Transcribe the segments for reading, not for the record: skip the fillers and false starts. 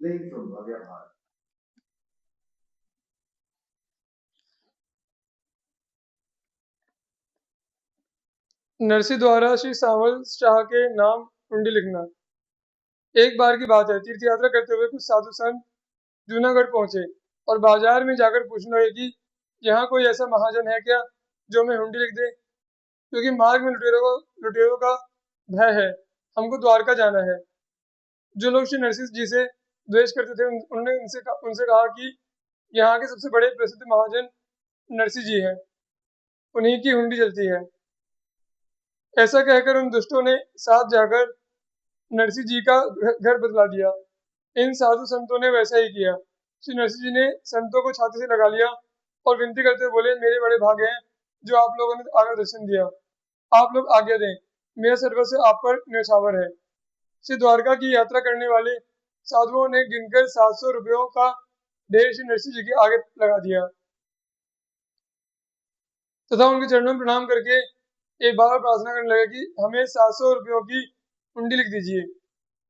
नरसी द्वारा श्री सांवल शाह के नाम हुंडी लिखना। एक बार की बात है, तीर्थ यात्रा करते हुए कुछ साधु संत जूनागढ़ पहुंचे और बाजार में जाकर पूछने लगे कि यहाँ कोई ऐसा महाजन है क्या जो हमें हुंडी लिख दे, क्योंकि मार्ग में लुटेरों का भय है, हमको द्वारका जाना है। जो लोग श्री नरसिंह जी से द्वेष करते थे उन्होंने उनसे कहा कि यहाँ के सबसे बड़े प्रसिद्ध महाजन नरसिंह जी हैं, उन्हीं की हुंडी चलती है। ऐसा कहकर उन दुष्टों ने साथ जाकर नरसिंह जी का घर बदला दिया। इन साधु संतों ने वैसा ही किया। श्री नरसिंह जी ने संतों को छाती से लगा लिया और विनती करते हुए बोले, मेरे बड़े भाग्य हैं जो आप लोगों ने आकर दर्शन दिया। आप लोग आज्ञा दें, मेरा सर्वस्व आप पर न्यौछावर है। श्री द्वारका की यात्रा करने वाले साधुओं ने गिनकर 700 रुपयों का ढेर श्री नरसिंह जी के आगे लगा दिया तथा उनके चरणों में प्रणाम करके एक बार प्रार्थना करने लगा कि हमें 700 रुपयों की हुंडी लिख दीजिए,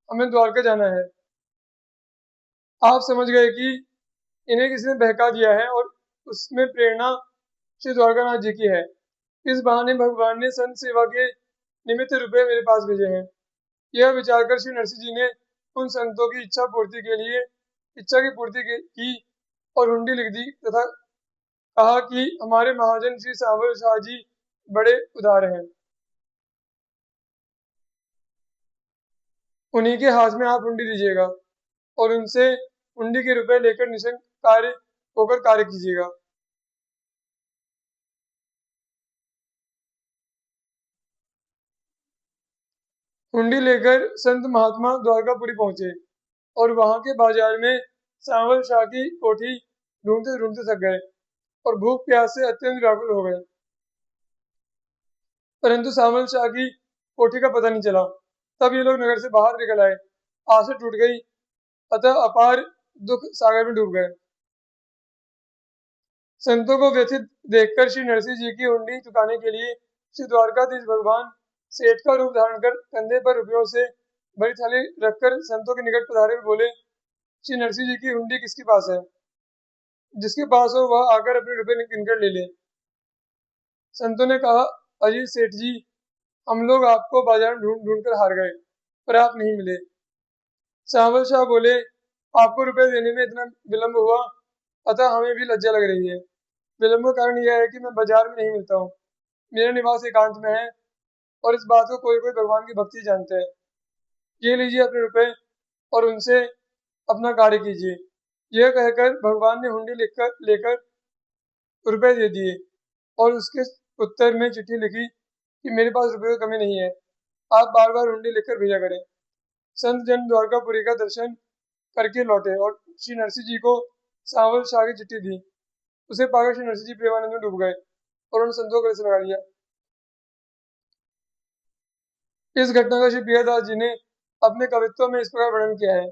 हमें द्वारका जाना है। आप समझ गए कि इन्हें किसी ने बहका दिया है और उसमें प्रेरणा श्री द्वारकानाथ जी की है। इस बहाने भगवान ने संत सेवा के निमित्त रुपए मेरे पास भेजे हैं। यह विचार कर श्री नरसिंह जी ने उन संतों की इच्छा की पूर्ति की और हुंडी लिख दी तथा कहा कि हमारे महाजन श्री सांवल शाह जी बड़े उदार हैं, उन्हीं के हाथ में आप हुंडी दीजिएगा और उनसे हुंडी के रुपए लेकर निशंक होकर कार्य कीजिएगा। हुंडी लेकर संत महात्मा द्वारकापुरी पहुंचे और वहां के बाजार में सांवल शाह की कोठी ढूंढते ढूंढते थक गए और भूख प्यास से अत्यंत व्याकुल हो गए, परंतु सांवल शाह की कोठी का पता नहीं चला। तब ये लोग नगर से बाहर निकल आए, आशा टूट गई, अतः अपार दुख सागर में डूब गए। संतों को व्यथित देखकर श्री नरसिंह जी की हुंडी चुकाने के लिए श्री द्वारकाधीश भगवान सेठ का रूप धारण कर कंधे पर रुपयों से भरी थाली रखकर संतों के निकट पधारे हुए बोले, श्री नरसिंह जी की हुंडी किसके पास है? जिसके पास हो वह आकर अपने रुपए गिनकर ले ले। संतों ने कहा, अजी सेठ जी, हम लोग आपको बाजार में ढूंढ ढूंढ कर हार गए, पर आप नहीं मिले। सांवल शाह बोले, आपको रुपए देने में इतना विलंब हुआ, अतः हमें भी लज्जा लग रही है। विलंब का कारण यह है कि मैं बाजार में नहीं मिलता हूँ, मेरा निवास एकांत में है और इस बात को कोई कोई भगवान की भक्ति जानते हैं। ये लीजिए अपने रुपए और उनसे अपना कार्य कीजिए। यह कहकर भगवान ने हुंडी लेकर रुपए दे दिए और उसके उत्तर में चिट्ठी लिखी कि मेरे पास रुपए की कमी नहीं है, आप बार बार हुंडी लिखकर भेजा करें। संत जन द्वारकापुरी का दर्शन करके लौटे और श्री नरसिंह जी को सांवल शाह की चिट्ठी दी। उसे पाकर श्री नरसिंह जी प्रेमानंद में डूब गए और उन्होंने संतों को गले से लगा लिया। इस घटना का श्री प्रियदास जी ने अपने कवित्व में इस प्रकार वर्णन किया है।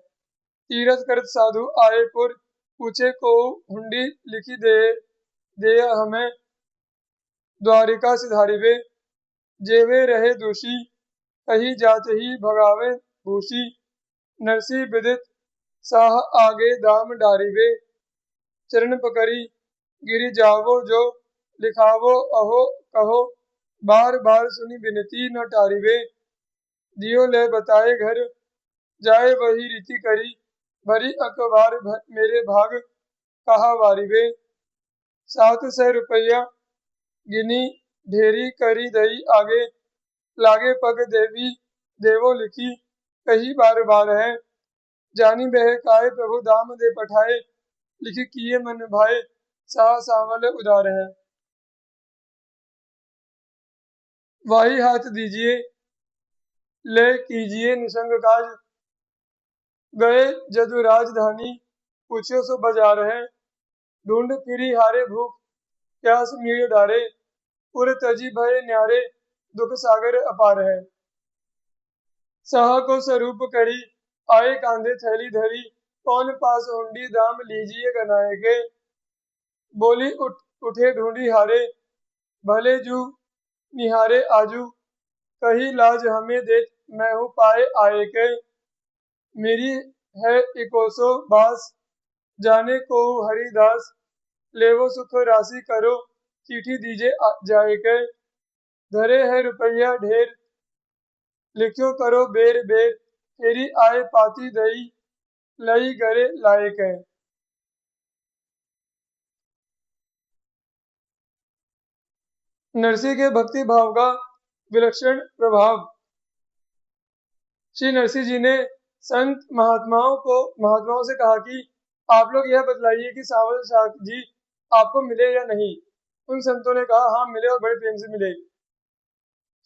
तीरथ करत साधु आए पुर, पूछे को हुंडी लिखी दे हमें, द्वारिका सिधारिवे, जेवे रहे दोषी, कही जात ही भगावे भूषी, नरसी विदित साह आगे दाम डारिवे, चरण पकड़ी गिरि जावो जो, लिखावो अहो कहो, बार बार सुनी विनती न टारिवे, दियो ले बताए घर, जाए वही रीति करी, भरी अखबार मेरे भाग, कहा वारिवे, 700 रुपया गिनी ढेरी करी दई आगे, लागे पग देवी देवो लिखी, कही बार बार है, जानी बह काय प्रभु दाम दे पठाए, लिखी किए मन भाए, साह सांवल उदार है। वाही हाथ दीजिए ले कीजिए निसंग काज, गए जदु राजधानी, पूछो सो बाजार है, ढूंढ फिरी हारे भूख, प्यास मीड़ डारे, पुर तजी भय न्यारे, दुख सागर अपार है। साह को स्वरूप करी आए कांधे थैली धरी, कौन पास हुंडी दाम लीजिए गनाए के, बोली उठे ढूंढी हारे, भले जू निहारे आजू, कही लाज हमें देत मैं हूँ पाए आए के, मेरी है इकोसो बास, जाने को हरिदास, लेवो सुख राशि करो, चिट्ठी दीजे जाए के, धरे है रुपया ढेर, लिख्यो करो बेर बेर, तेरी आए पाती दई, लई गरे लायक है। नरसिंह के भक्ति भाव का विलक्षण प्रभाव। श्री नरसिंह जी ने संत महात्माओं से कहा कि आप लोग यह बतलाइए कि सांवल शाह जी आपको मिले या नहीं। उन संतों ने कहा हाँ मिले और बड़े प्रेम से मिले।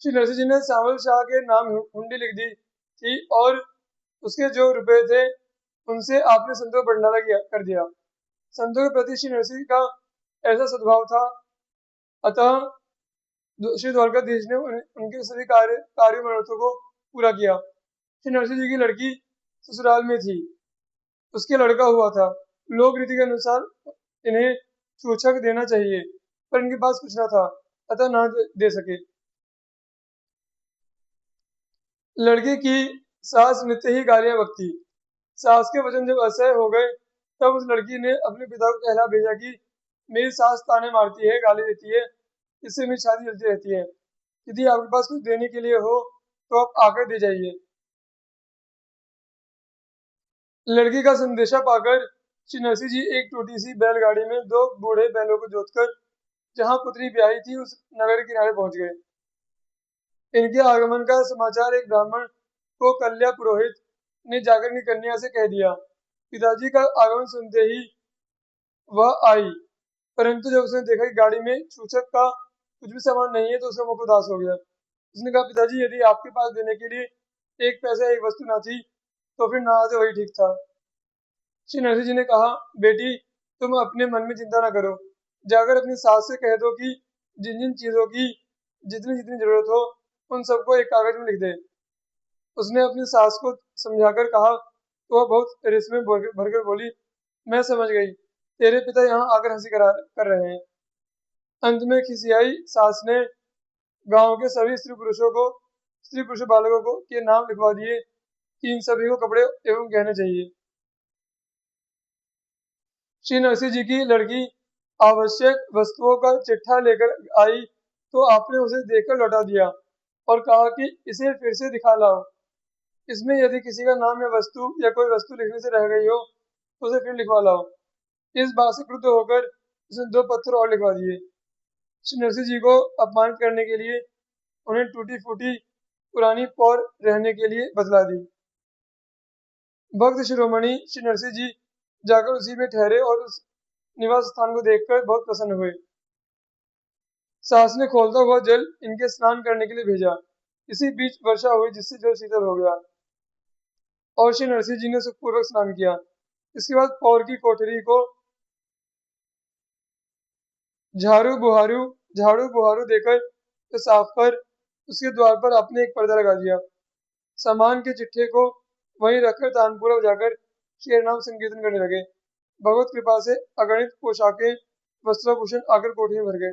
श्री नरसिंह जी ने सांवल शाह के नाम हुंडी लिख दी थी और उसके जो रुपए थे उनसे आपने संतों को भंडारा कर दिया। संतों के प्रति श्री नरसिंह का ऐसा सद्भाव था, अतः श्री द्वारकाधीश ने उनके सभी कार्य मनोरथों को पूरा किया। श्री नरसिंह जी की लड़की ससुराल में थी, उसके लड़का हुआ था। लोक रीति के अनुसार इन्हें छूछक देना चाहिए, पर इनके पास कुछ न था, अतः ना दे सके। लड़के की सास नित्य ही गालियां बकती। सास के वचन जब असह्य हो गए तब उस लड़की ने अपने पिता को कहला भेजा कि मेरी सास ताने मारती है, गाली देती है, इससे मेरी शादी चलती रहती है। यदि आपके पास कुछ देने के लिए हो तो आप आकर दे जाइए। लड़की का संदेशा पाकर श्री नरसिंह जी एक टूटी सी बैलगाड़ी में दो बूढ़े बैलों को जोतकर जहां पुत्री ब्याही थी उस नगर के किनारे पहुंच गए। इनके आगमन का समाचार एक ब्राह्मण को कल्या पुरोहित ने जाकर की कन्या से कह दिया। पिताजी का आगमन सुनते ही वह आई, परंतु जब उसने देखा कि गाड़ी में छूछक का कुछ भी सामान नहीं है तो उसका मुख उदास हो गया। उसने कहा पिताजी यदि आपके पास देने के लिए एक पैसा एक वस्तु ना थी तो फिर ना आते वही ठीक था। श्री नरसिंह जी ने कहा बेटी तुम अपने मन में चिंता ना करो, जाकर अपनी सास से कह दो कि जिन जिन चीजों की जितनी जितनी जरूरत हो उन सबको एक कागज में लिख दे। उसने अपनी सास को समझाकर कहा तो वह बहुत रिस में भरकर बोली मैं समझ गई, तेरे पिता यहाँ आकर हंसी कर रहे हैं। अंत में खिसियाई सास ने गांव के सभी स्त्री पुरुष बालकों को के नाम लिखवा दिए कि इन सभी को कपड़े एवं गहने चाहिए। श्री नरसिंह जी की लड़की आवश्यक वस्तुओं का चिट्ठा लेकर आई तो आपने उसे देखकर लौटा दिया और कहा कि इसे फिर से दिखा लाओ। इसमें यदि किसी का नाम या कोई वस्तु लिखने से रह गई हो तो उसे फिर लिखवा लाओ। इस बात से क्रुद्ध होकर उसने दो पत्थर और लिखवा दिए। श्री नरसिंह जी को अपमानित करने के लिए उन्हें टूटी फूटी पुरानी पौर रहने के लिए बतला दी। भक्त शिरोमणि श्री नरसिंह जी जाकर उसी में ठहरे और उस निवास स्थान को देखकर बहुत प्रसन्न हुए। सास ने खोलता हुआ जल इनके स्नान करने के लिए भेजा। इसी बीच वर्षा हुई जिससे जल शीतल हो गया और श्री नरसिंह जी ने सुखपूर्वक स्नान किया। इसके बाद पौर की कोठरी को झाड़ू बुहारू देकर तो साफ कर उसके द्वार पर आपने एक पर्दा लगा दिया। सामान के चिट्ठे को वहीं रखकर तानपुरा बजाकर श्री नाम संकीर्तन करने लगे। भगवत कृपा से अगणित पोशाकें वस्त्राभूषण आकर कोठरी में भर गए।